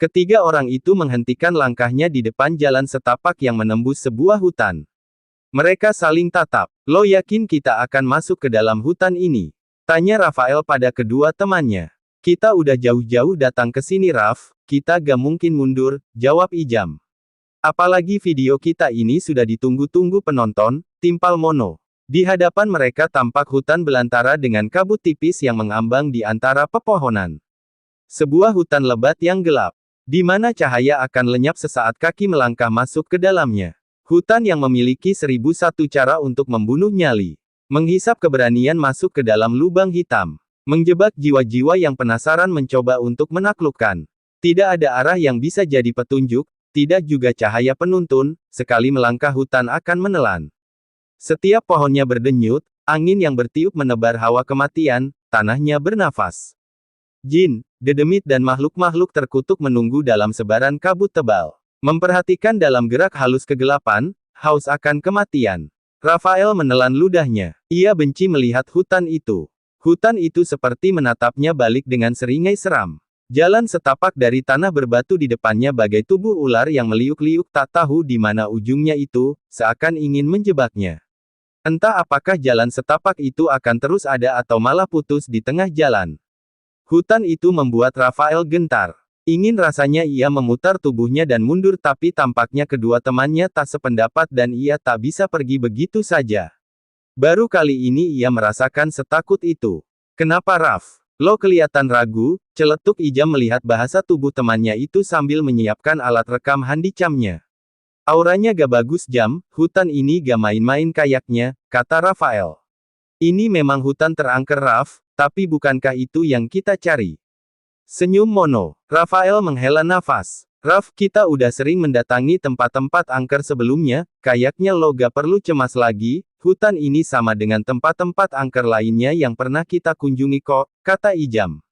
Ketiga orang itu menghentikan langkahnya di depan jalan setapak yang menembus sebuah hutan. Mereka saling tatap. Lo yakin kita akan masuk ke dalam hutan ini? Tanya Rafael pada kedua temannya. Kita udah jauh-jauh datang ke sini Raf, kita gak mungkin mundur, jawab Ijam. Apalagi video kita ini sudah ditunggu-tunggu penonton, timpal Mono. Di hadapan mereka tampak hutan belantara dengan kabut tipis yang mengambang di antara pepohonan. Sebuah hutan lebat yang gelap, di mana cahaya akan lenyap sesaat kaki melangkah masuk ke dalamnya. Hutan yang memiliki 1001 cara untuk membunuh nyali. Menghisap keberanian masuk ke dalam lubang hitam. Menjebak jiwa-jiwa yang penasaran mencoba untuk menaklukkan. Tidak ada arah yang bisa jadi petunjuk, tidak juga cahaya penuntun, sekali melangkah hutan akan menelan. Setiap pohonnya berdenyut, angin yang bertiup menebar hawa kematian, tanahnya bernafas. Jin, dedemit dan makhluk-makhluk terkutuk menunggu dalam sebaran kabut tebal. Memperhatikan dalam gerak halus kegelapan, haus akan kematian. Rafael menelan ludahnya. Ia benci melihat hutan itu. Hutan itu seperti menatapnya balik dengan seringai seram. Jalan setapak dari tanah berbatu di depannya bagai tubuh ular yang meliuk-liuk tak tahu di mana ujungnya itu, seakan ingin menjebaknya. Entah apakah jalan setapak itu akan terus ada atau malah putus di tengah jalan. Hutan itu membuat Rafael gentar. Ingin rasanya ia memutar tubuhnya dan mundur tapi tampaknya kedua temannya tak sependapat dan ia tak bisa pergi begitu saja. Baru kali ini ia merasakan setakut itu. Kenapa Raf? Lo kelihatan ragu, celetuk Ijam melihat bahasa tubuh temannya itu sambil menyiapkan alat rekam handicamnya. Auranya gak bagus Jam, hutan ini gak main-main kayaknya, kata Rafael. Ini memang hutan terangker Raf, tapi bukankah itu yang kita cari? Senyum Mono. Rafael menghela nafas. Raf, kita udah sering mendatangi tempat-tempat angker sebelumnya, kayaknya lo gak perlu cemas lagi, hutan ini sama dengan tempat-tempat angker lainnya yang pernah kita kunjungi kok, kata Ijam.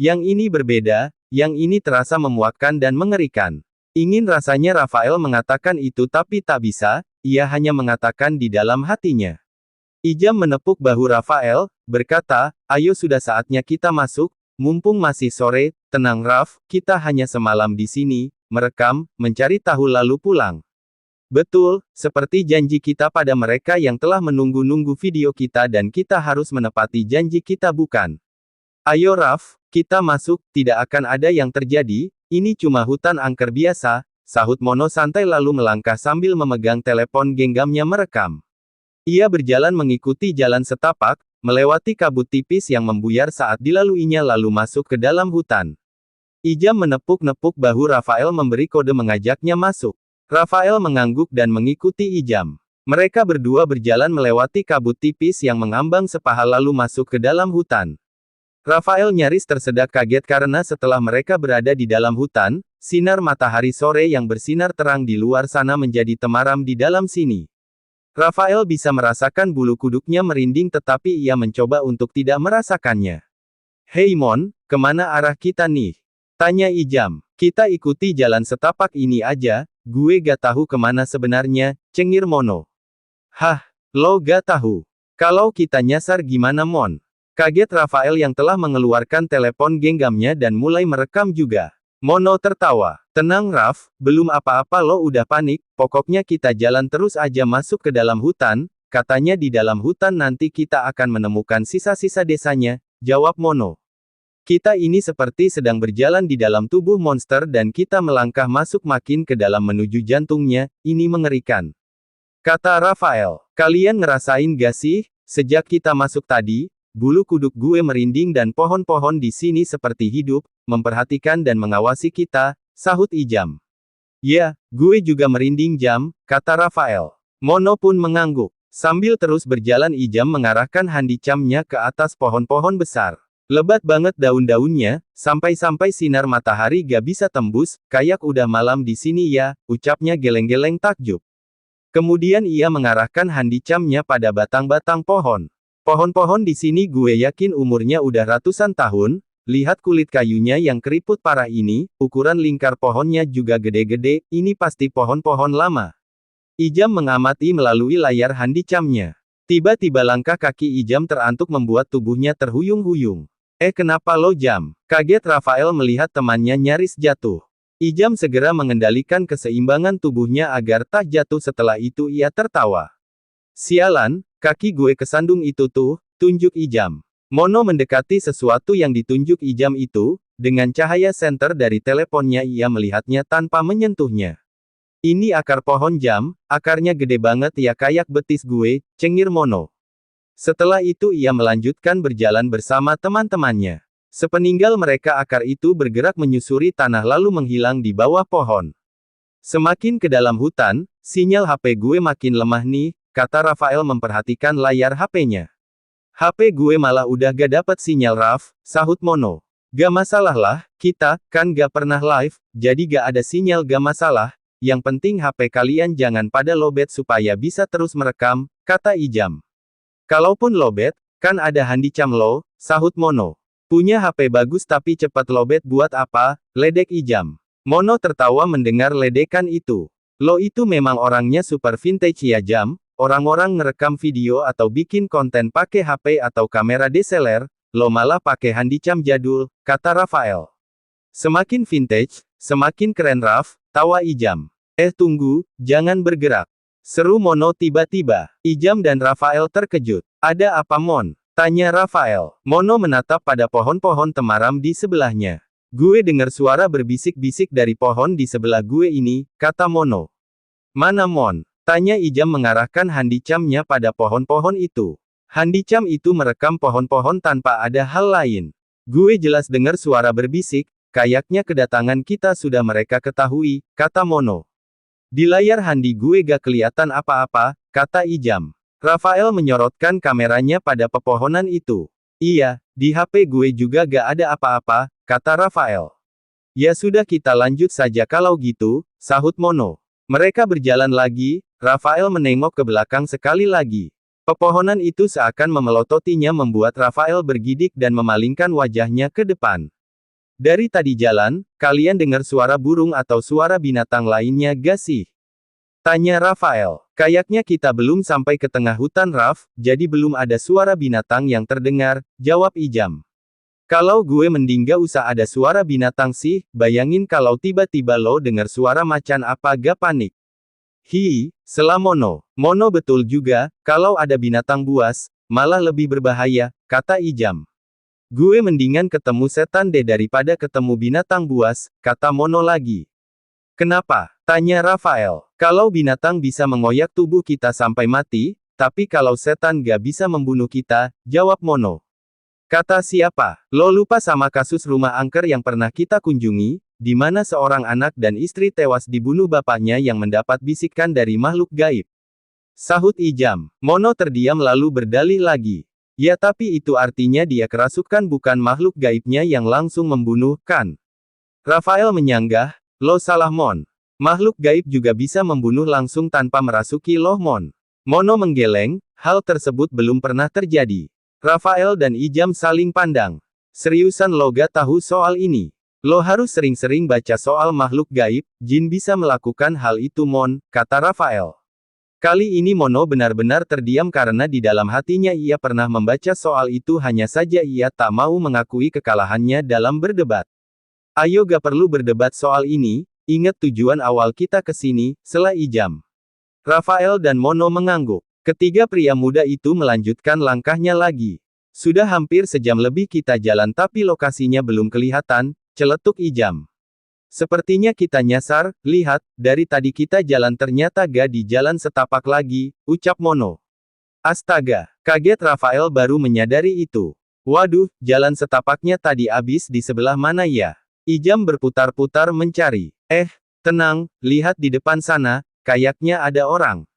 Yang ini berbeda, yang ini terasa memuakkan dan mengerikan. Ingin rasanya Rafael mengatakan itu tapi tak bisa, ia hanya mengatakan di dalam hatinya. Ijam menepuk bahu Rafael, berkata, ayo sudah saatnya kita masuk, mumpung masih sore, tenang Raf, kita hanya semalam di sini, merekam, mencari tahu lalu pulang. Betul, seperti janji kita pada mereka yang telah menunggu-nunggu video kita dan kita harus menepati janji kita bukan? Ayo Raf, kita masuk, tidak akan ada yang terjadi, ini cuma hutan angker biasa, sahut Mono santai lalu melangkah sambil memegang telepon genggamnya merekam. Ia berjalan mengikuti jalan setapak, melewati kabut tipis yang membuyar saat dilaluinya lalu masuk ke dalam hutan. Ijam menepuk-nepuk bahu Rafael memberi kode mengajaknya masuk. Rafael mengangguk dan mengikuti Ijam. Mereka berdua berjalan melewati kabut tipis yang mengambang sepaha lalu masuk ke dalam hutan. Rafael nyaris tersedak kaget karena setelah mereka berada di dalam hutan, sinar matahari sore yang bersinar terang di luar sana menjadi temaram di dalam sini. Rafael bisa merasakan bulu kuduknya merinding tetapi ia mencoba untuk tidak merasakannya. Hei Mon, kemana arah kita nih? Tanya Ijam. Kita ikuti jalan setapak ini aja, gue gak tahu kemana sebenarnya, cengir Mono. Hah, lo gak tahu? Kalau kita nyasar gimana Mon? Kaget Rafael yang telah mengeluarkan telepon genggamnya dan mulai merekam juga. Mono tertawa. Tenang Raf, belum apa-apa lo udah panik, pokoknya kita jalan terus aja masuk ke dalam hutan, katanya di dalam hutan nanti kita akan menemukan sisa-sisa desanya, jawab Mono. Kita ini seperti sedang berjalan di dalam tubuh monster dan kita melangkah masuk makin ke dalam menuju jantungnya, ini mengerikan. Kata Rafael, kalian ngerasain gak sih, sejak kita masuk tadi, bulu kuduk gue merinding dan pohon-pohon di sini seperti hidup, memperhatikan dan mengawasi kita, sahut Ijam. Ya, gue juga merinding Jam, kata Rafael. Mono pun mengangguk. Sambil terus berjalan Ijam mengarahkan handicamnya ke atas pohon-pohon besar. Lebat banget daun-daunnya, sampai-sampai sinar matahari gak bisa tembus, kayak udah malam di sini ya, ucapnya geleng-geleng takjub. Kemudian ia mengarahkan handicamnya pada batang-batang pohon. Pohon-pohon di sini gue yakin umurnya udah ratusan tahun, lihat kulit kayunya yang keriput parah ini, ukuran lingkar pohonnya juga gede-gede, ini pasti pohon-pohon lama. Ijam mengamati melalui layar handicamnya. Tiba-tiba langkah kaki Ijam terantuk membuat tubuhnya terhuyung-huyung. Kenapa lo Jam? Kaget Rafael melihat temannya nyaris jatuh. Ijam segera mengendalikan keseimbangan tubuhnya agar tak jatuh. Setelah itu ia tertawa. Sialan, kaki gue kesandung itu tuh, tunjuk Ijam. Mono mendekati sesuatu yang ditunjuk Ijam itu, dengan cahaya senter dari teleponnya ia melihatnya tanpa menyentuhnya. Ini akar pohon jam, akarnya gede banget ya kayak betis gue, cengir Mono. Setelah itu ia melanjutkan berjalan bersama teman-temannya. Sepeninggal mereka akar itu bergerak menyusuri tanah lalu menghilang di bawah pohon. Semakin ke dalam hutan, sinyal HP gue makin lemah nih, kata Rafael memperhatikan layar HP-nya. HP gue malah udah gak dapet sinyal Raf, sahut Mono. Gak masalah lah, kita, kan gak pernah live, jadi gak ada sinyal gak masalah, yang penting HP kalian jangan pada lowbat supaya bisa terus merekam, kata Ijam. Kalaupun lowbat, kan ada handicam lo, sahut Mono. Punya HP bagus tapi cepat lowbat buat apa, ledek Ijam. Mono tertawa mendengar ledekan itu. Lo itu memang orangnya super vintage ya Jam, orang-orang ngerekam video atau bikin konten pakai HP atau kamera DSLR, lo malah pakai handicam jadul, kata Rafael. Semakin vintage, semakin keren Raf, tawa Ijam. Tunggu, jangan bergerak. Seru Mono tiba-tiba. Ijam dan Rafael terkejut. Ada apa Mon? Tanya Rafael. Mono menatap pada pohon-pohon temaram di sebelahnya. Gue dengar suara berbisik-bisik dari pohon di sebelah gue ini, kata Mono. Mana Mon? Tanya Ijam mengarahkan handicamnya pada pohon-pohon itu. Handicam itu merekam pohon-pohon tanpa ada hal lain. Gue jelas dengar suara berbisik, kayaknya kedatangan kita sudah mereka ketahui, kata Mono. Di layar handi gue gak kelihatan apa-apa, kata Ijam. Rafael menyorotkan kameranya pada pepohonan itu. Iya, di HP gue juga gak ada apa-apa, kata Rafael. Ya sudah kita lanjut saja kalau gitu, sahut Mono. Mereka berjalan lagi, Rafael menengok ke belakang sekali lagi. Pepohonan itu seakan memelototinya membuat Rafael bergidik dan memalingkan wajahnya ke depan. Dari tadi jalan, kalian dengar suara burung atau suara binatang lainnya gak sih? Tanya Rafael. Kayaknya kita belum sampai ke tengah hutan Raf, jadi belum ada suara binatang yang terdengar, jawab Ijam. Kalau gue mending gak usah ada suara binatang sih, bayangin kalau tiba-tiba lo dengar suara macan apa gak panik. Sela Mono. Mono betul juga, kalau ada binatang buas, malah lebih berbahaya, kata Ijam. Gue mendingan ketemu setan deh daripada ketemu binatang buas, kata Mono lagi. Kenapa? Tanya Rafael. Kalau binatang bisa mengoyak tubuh kita sampai mati, tapi kalau setan gak bisa membunuh kita, jawab Mono. Kata siapa? Lo lupa sama kasus rumah angker yang pernah kita kunjungi, di mana seorang anak dan istri tewas dibunuh bapaknya yang mendapat bisikan dari makhluk gaib. Sahut Ijam. Mono terdiam lalu berdalih lagi. Ya tapi itu artinya dia kerasukan bukan makhluk gaibnya yang langsung membunuh, kan? Rafael menyanggah. Lo salah Mon. Makhluk gaib juga bisa membunuh langsung tanpa merasuki loh Mon. Mono menggeleng, hal tersebut belum pernah terjadi. Rafael dan Ijam saling pandang. Seriusan lo gak tahu soal ini? Lo harus sering-sering baca soal makhluk gaib, jin bisa melakukan hal itu Mon, kata Rafael. Kali ini Mono benar-benar terdiam karena di dalam hatinya ia pernah membaca soal itu hanya saja ia tak mau mengakui kekalahannya dalam berdebat. Ayo gak perlu berdebat soal ini, ingat tujuan awal kita ke sini, sela Ijam. Rafael dan Mono mengangguk. Ketiga pria muda itu melanjutkan langkahnya lagi. Sudah hampir sejam lebih kita jalan tapi lokasinya belum kelihatan, celetuk Ijam. Sepertinya kita nyasar, lihat, dari tadi kita jalan ternyata gak di jalan setapak lagi, ucap Mono. Astaga, kaget Rafael baru menyadari itu. Waduh, jalan setapaknya tadi abis di sebelah mana ya? Ijam berputar-putar mencari. Tenang, lihat di depan sana, kayaknya ada orang.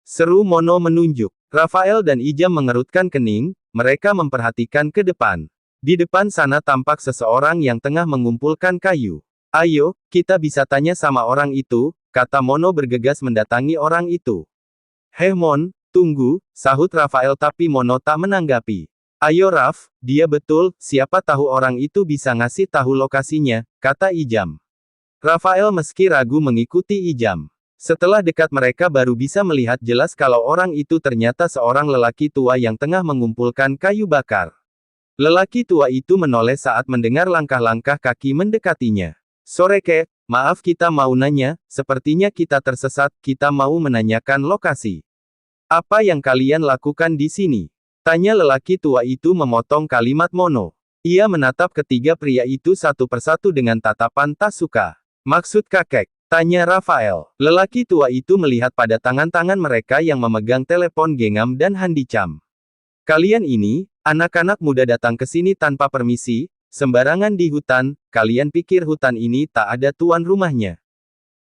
Seru Mono menunjuk. Rafael dan Ijam mengerutkan kening, mereka memperhatikan ke depan. Di depan sana tampak seseorang yang tengah mengumpulkan kayu. Ayo, kita bisa tanya sama orang itu, kata Mono bergegas mendatangi orang itu. Mon, tunggu, sahut Rafael tapi Mono tak menanggapi. Ayo Raf, dia betul, siapa tahu orang itu bisa ngasih tahu lokasinya, kata Ijam. Rafael meski ragu mengikuti Ijam. Setelah dekat mereka baru bisa melihat jelas kalau orang itu ternyata seorang lelaki tua yang tengah mengumpulkan kayu bakar. Lelaki tua itu menoleh saat mendengar langkah-langkah kaki mendekatinya. Sore kek, maaf kita mau nanya, sepertinya kita tersesat, kita mau menanyakan lokasi. Apa yang kalian lakukan di sini? Tanya lelaki tua itu memotong kalimat Mono. Ia menatap ketiga pria itu satu persatu dengan tatapan tak suka. Maksud kakek? Tanya Rafael. Lelaki tua itu melihat pada tangan-tangan mereka yang memegang telepon genggam dan handicam. Kalian ini, anak-anak muda datang ke sini tanpa permisi, sembarangan di hutan, kalian pikir hutan ini tak ada tuan rumahnya.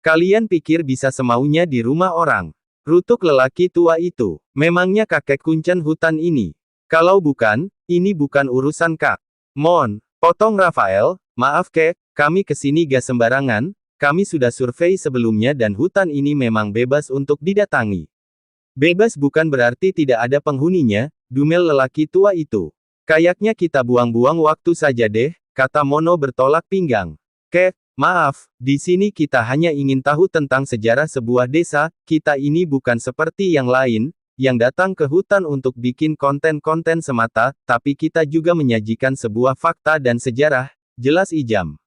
Kalian pikir bisa semaunya di rumah orang. Rutuk lelaki tua itu. Memangnya kakek kuncen hutan ini? Kalau bukan, ini bukan urusan Kak Mon. Potong Rafael, maaf kek, kami kesini gak sembarangan, kami sudah survei sebelumnya dan hutan ini memang bebas untuk didatangi. Bebas bukan berarti tidak ada penghuninya, dumel lelaki tua itu. Kayaknya kita buang-buang waktu saja deh, kata Mono bertolak pinggang. Kek, maaf, di sini kita hanya ingin tahu tentang sejarah sebuah desa, kita ini bukan seperti yang lain, yang datang ke hutan untuk bikin konten-konten semata, tapi kita juga menyajikan sebuah fakta dan sejarah, jelas Ijam.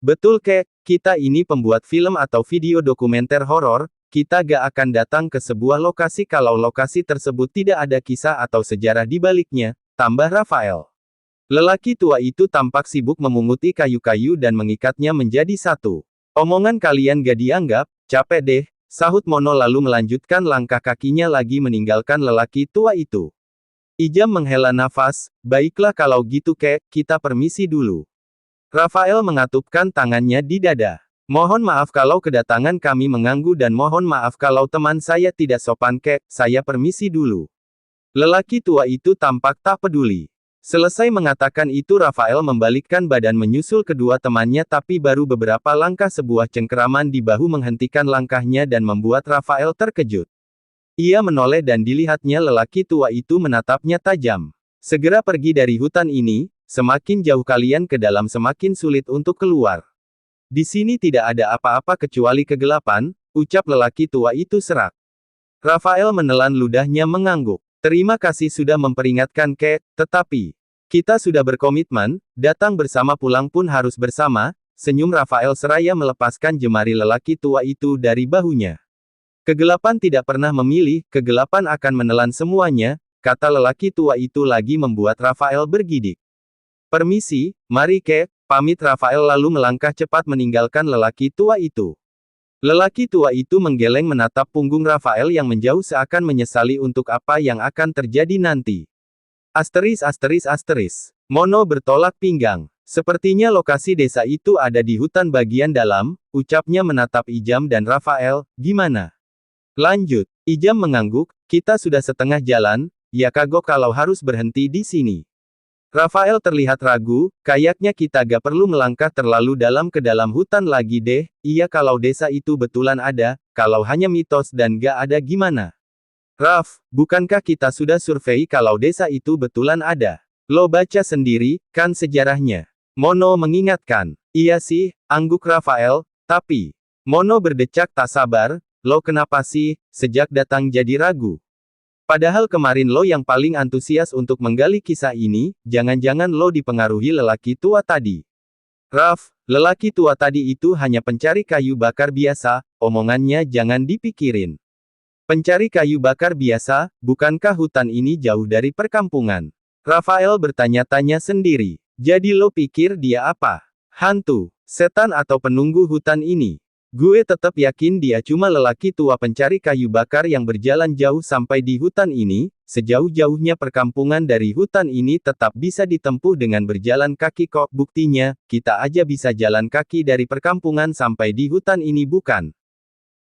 Betul kek, kita ini pembuat film atau video dokumenter horor, kita gak akan datang ke sebuah lokasi kalau lokasi tersebut tidak ada kisah atau sejarah di baliknya, tambah Rafael. Lelaki tua itu tampak sibuk memunguti kayu-kayu dan mengikatnya menjadi satu. Omongan kalian gak dianggap, capek deh, sahut Mono lalu melanjutkan langkah kakinya lagi meninggalkan lelaki tua itu. Ijam menghela nafas, baiklah kalau gitu kek, kita permisi dulu. Rafael mengatupkan tangannya di dada. Mohon maaf kalau kedatangan kami mengganggu dan mohon maaf kalau teman saya tidak sopan kek, saya permisi dulu. Lelaki tua itu tampak tak peduli. Selesai mengatakan itu Rafael membalikkan badan menyusul kedua temannya tapi baru beberapa langkah sebuah cengkeraman di bahu menghentikan langkahnya dan membuat Rafael terkejut. Ia menoleh dan dilihatnya lelaki tua itu menatapnya tajam. Segera pergi dari hutan ini, semakin jauh kalian ke dalam semakin sulit untuk keluar. Di sini tidak ada apa-apa kecuali kegelapan, ucap lelaki tua itu serak. Rafael menelan ludahnya mengangguk. Terima kasih sudah memperingatkan kek, tetapi kita sudah berkomitmen, datang bersama pulang pun harus bersama, senyum Rafael seraya melepaskan jemari lelaki tua itu dari bahunya. Kegelapan tidak pernah memilih, kegelapan akan menelan semuanya, kata lelaki tua itu lagi membuat Rafael bergidik. Permisi, mari kek, pamit Rafael lalu melangkah cepat meninggalkan lelaki tua itu. Lelaki tua itu menggeleng menatap punggung Rafael yang menjauh seakan menyesali untuk apa yang akan terjadi nanti. Mono bertolak pinggang. Sepertinya lokasi desa itu ada di hutan bagian dalam, ucapnya menatap Ijam dan Rafael, gimana? Lanjut, Ijam mengangguk, kita sudah setengah jalan, ya kagok kalau harus berhenti di sini. Rafael terlihat ragu, kayaknya kita gak perlu melangkah terlalu dalam ke dalam hutan lagi deh, iya kalau desa itu betulan ada, kalau hanya mitos dan gak ada gimana? Raf, bukankah kita sudah survei kalau desa itu betulan ada? Lo baca sendiri, kan sejarahnya? Mono mengingatkan. Iya sih, angguk Rafael, tapi... Mono berdecak tak sabar, lo kenapa sih, sejak datang jadi ragu? Padahal kemarin lo yang paling antusias untuk menggali kisah ini, jangan-jangan lo dipengaruhi lelaki tua tadi. Raf, lelaki tua tadi itu hanya pencari kayu bakar biasa, omongannya jangan dipikirin. Pencari kayu bakar biasa, bukankah hutan ini jauh dari perkampungan? Rafael bertanya-tanya sendiri. Jadi lo pikir dia apa? Hantu, setan atau penunggu hutan ini? Gue tetap yakin dia cuma lelaki tua pencari kayu bakar yang berjalan jauh sampai di hutan ini, sejauh-jauhnya perkampungan dari hutan ini tetap bisa ditempuh dengan berjalan kaki kok, buktinya, kita aja bisa jalan kaki dari perkampungan sampai di hutan ini bukan?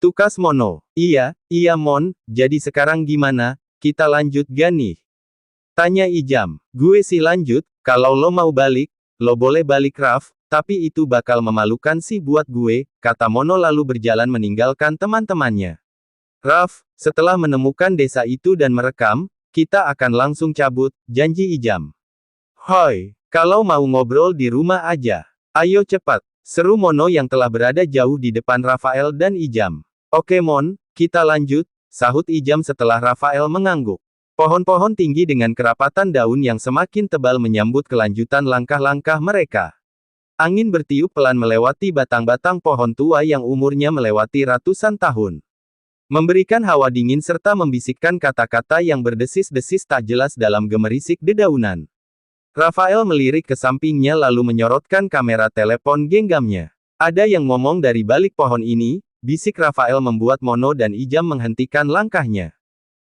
Tukas Mono. Iya Mon, jadi sekarang gimana, kita lanjut gak nih? Tanya Ijam. Gue sih lanjut, kalau lo mau balik, lo boleh balik Raf. Tapi itu bakal memalukan sih buat gue, kata Mono lalu berjalan meninggalkan teman-temannya. Raf, setelah menemukan desa itu dan merekam, kita akan langsung cabut, janji Ijam. Hoi, kalau mau ngobrol di rumah aja. Ayo cepat, seru Mono yang telah berada jauh di depan Rafael dan Ijam. Oke Mon, kita lanjut, sahut Ijam setelah Rafael mengangguk. Pohon-pohon tinggi dengan kerapatan daun yang semakin tebal menyambut kelanjutan langkah-langkah mereka. Angin bertiup pelan melewati batang-batang pohon tua yang umurnya melewati ratusan tahun. Memberikan hawa dingin serta membisikkan kata-kata yang berdesis-desis tak jelas dalam gemerisik dedaunan. Rafael melirik ke sampingnya lalu menyorotkan kamera telepon genggamnya. Ada yang ngomong dari balik pohon ini, bisik Rafael membuat Mono dan Ijam menghentikan langkahnya.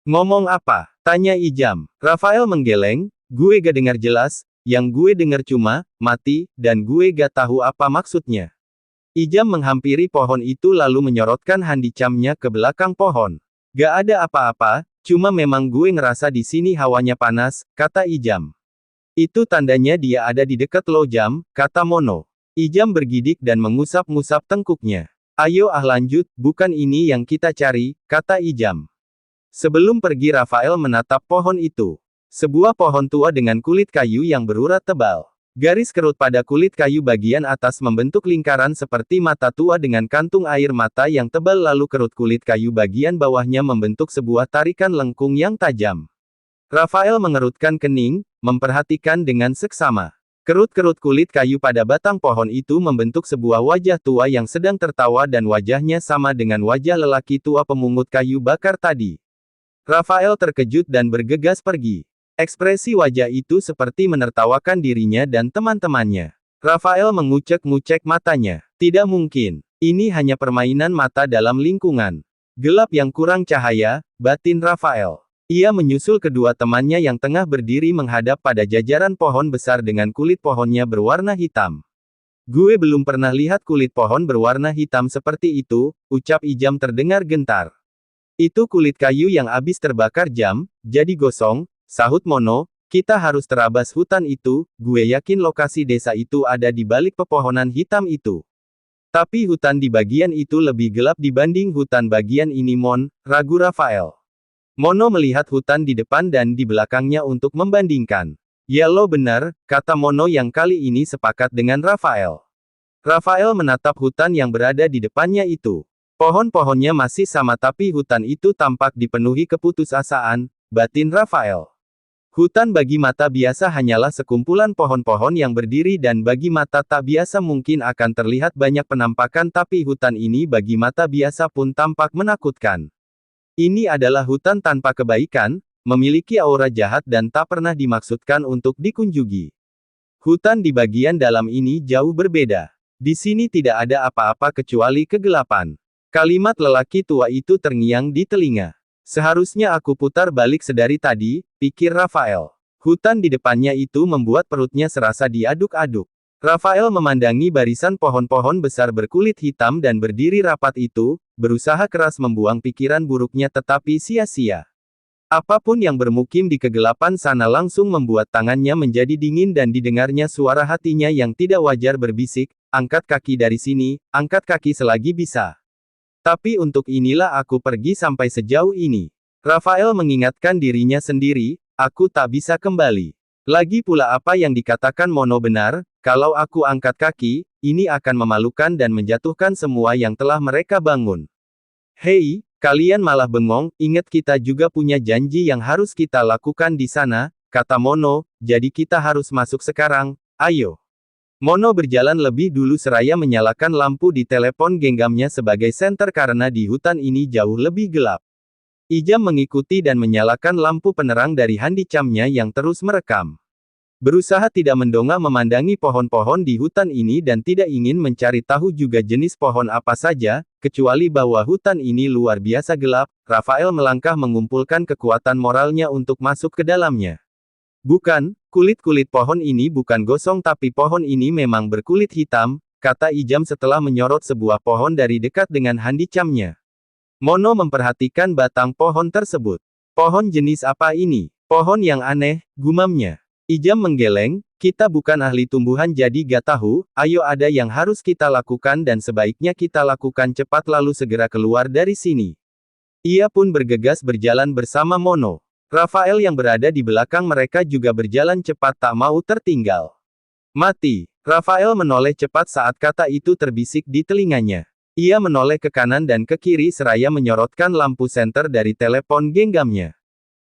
Ngomong apa? Tanya Ijam. Rafael menggeleng, gue gak dengar jelas, yang gue dengar cuma, mati, dan gue gak tahu apa maksudnya. Ijam menghampiri pohon itu lalu menyorotkan handicamnya ke belakang pohon. Gak ada apa-apa, cuma memang gue ngerasa di sini hawanya panas, kata Ijam. Itu tandanya dia ada di dekat lo Jam, kata Mono. Ijam bergidik dan mengusap-ngusap tengkuknya. Ayo lanjut, bukan ini yang kita cari, kata Ijam. Sebelum pergi Rafael menatap pohon itu. Sebuah pohon tua dengan kulit kayu yang berurat tebal. Garis kerut pada kulit kayu bagian atas membentuk lingkaran seperti mata tua dengan kantung air mata yang tebal lalu kerut kulit kayu bagian bawahnya membentuk sebuah tarikan lengkung yang tajam. Rafael mengerutkan kening, memperhatikan dengan seksama. Kerut-kerut kulit kayu pada batang pohon itu membentuk sebuah wajah tua yang sedang tertawa dan wajahnya sama dengan wajah lelaki tua pemungut kayu bakar tadi. Rafael terkejut dan bergegas pergi. Ekspresi wajah itu seperti menertawakan dirinya dan teman-temannya. Rafael mengucek-ngucek matanya. Tidak mungkin. Ini hanya permainan mata dalam lingkungan gelap yang kurang cahaya, batin Rafael. Ia menyusul kedua temannya yang tengah berdiri menghadap pada jajaran pohon besar dengan kulit pohonnya berwarna hitam. Gue belum pernah lihat kulit pohon berwarna hitam seperti itu, ucap Ijam terdengar gentar. Itu kulit kayu yang habis terbakar Jam, jadi gosong, sahut Mono, kita harus terabas hutan itu, gue yakin lokasi desa itu ada di balik pepohonan hitam itu. Tapi hutan di bagian itu lebih gelap dibanding hutan bagian ini Mon, ragu Rafael. Mono melihat hutan di depan dan di belakangnya untuk membandingkan. Ya lo benar, kata Mono yang kali ini sepakat dengan Rafael. Rafael menatap hutan yang berada di depannya itu. Pohon-pohonnya masih sama tapi hutan itu tampak dipenuhi keputusasaan, batin Rafael. Hutan bagi mata biasa hanyalah sekumpulan pohon-pohon yang berdiri dan bagi mata tak biasa mungkin akan terlihat banyak penampakan tapi hutan ini bagi mata biasa pun tampak menakutkan. Ini adalah hutan tanpa kebaikan, memiliki aura jahat dan tak pernah dimaksudkan untuk dikunjungi. Hutan di bagian dalam ini jauh berbeda. Di sini tidak ada apa-apa kecuali kegelapan. Kalimat lelaki tua itu terngiang di telinga. Seharusnya aku putar balik sedari tadi, pikir Rafael. Hutan di depannya itu membuat perutnya serasa diaduk-aduk. Rafael memandangi barisan pohon-pohon besar berkulit hitam dan berdiri rapat itu, berusaha keras membuang pikiran buruknya tetapi sia-sia. Apapun yang bermukim di kegelapan sana langsung membuat tangannya menjadi dingin dan didengarnya suara hatinya yang tidak wajar berbisik, angkat kaki dari sini, angkat kaki selagi bisa. Tapi untuk inilah aku pergi sampai sejauh ini. Rafael mengingatkan dirinya sendiri, aku tak bisa kembali. Lagi pula apa yang dikatakan Mono benar, kalau aku angkat kaki, ini akan memalukan dan menjatuhkan semua yang telah mereka bangun. Hei, kalian malah bengong, ingat kita juga punya janji yang harus kita lakukan di sana, kata Mono, jadi kita harus masuk sekarang, ayo. Mono berjalan lebih dulu seraya menyalakan lampu di telepon genggamnya sebagai senter karena di hutan ini jauh lebih gelap. Ijam mengikuti dan menyalakan lampu penerang dari handicamnya yang terus merekam. Berusaha tidak mendongak memandangi pohon-pohon di hutan ini dan tidak ingin mencari tahu juga jenis pohon apa saja, kecuali bahwa hutan ini luar biasa gelap, Rafael melangkah mengumpulkan kekuatan moralnya untuk masuk ke dalamnya. Bukan, kulit-kulit pohon ini bukan gosong tapi pohon ini memang berkulit hitam, kata Ijam setelah menyorot sebuah pohon dari dekat dengan handicamnya. Mono memperhatikan batang pohon tersebut. Pohon jenis apa ini? Pohon yang aneh, gumamnya. Ijam menggeleng, kita bukan ahli tumbuhan jadi gak tahu, ayo ada yang harus kita lakukan dan sebaiknya kita lakukan cepat lalu segera keluar dari sini. Ia pun bergegas berjalan bersama Mono. Rafael yang berada di belakang mereka juga berjalan cepat tak mau tertinggal. Mati. Rafael menoleh cepat saat kata itu terbisik di telinganya. Ia menoleh ke kanan dan ke kiri seraya menyorotkan lampu senter dari telepon genggamnya.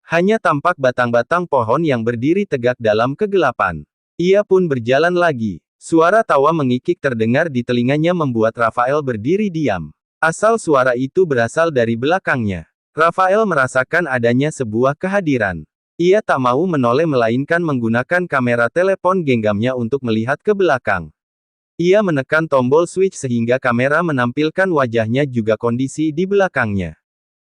Hanya tampak batang-batang pohon yang berdiri tegak dalam kegelapan. Ia pun berjalan lagi. Suara tawa mengikik terdengar di telinganya membuat Rafael berdiri diam. Asal suara itu berasal dari belakangnya. Rafael merasakan adanya sebuah kehadiran. Ia tak mau menoleh melainkan menggunakan kamera telepon genggamnya untuk melihat ke belakang. Ia menekan tombol switch sehingga kamera menampilkan wajahnya juga kondisi di belakangnya.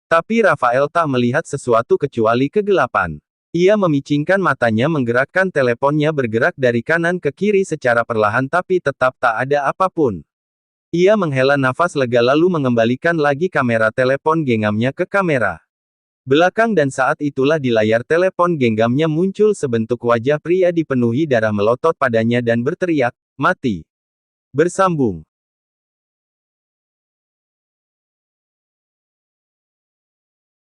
Tapi Rafael tak melihat sesuatu kecuali kegelapan. Ia memicingkan matanya menggerakkan teleponnya bergerak dari kanan ke kiri secara perlahan tapi tetap tak ada apapun. Ia menghela nafas lega lalu mengembalikan lagi kamera telepon genggamnya ke kamera belakang dan saat itulah di layar telepon genggamnya muncul sebentuk wajah pria dipenuhi darah melotot padanya dan berteriak, "Mati!" Bersambung.